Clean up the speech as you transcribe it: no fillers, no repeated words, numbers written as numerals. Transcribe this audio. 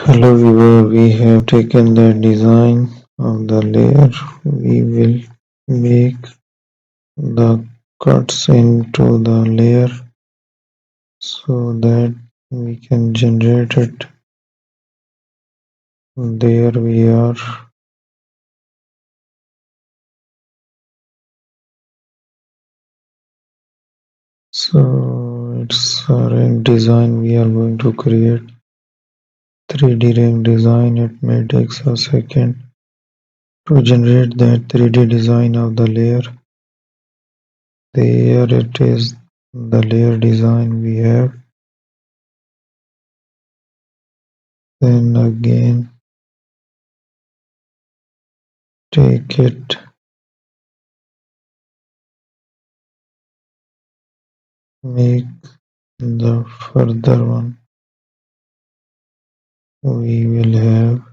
Hello viewer, we have taken the design of the layer. We will make the cuts into the layer so that we can generate it. There we are. So it's a ring design we are going to create. 3D ring design. It may take a second to generate that 3D design of the layer. There it is, the layer design we have. Then again take it, make the further one we will have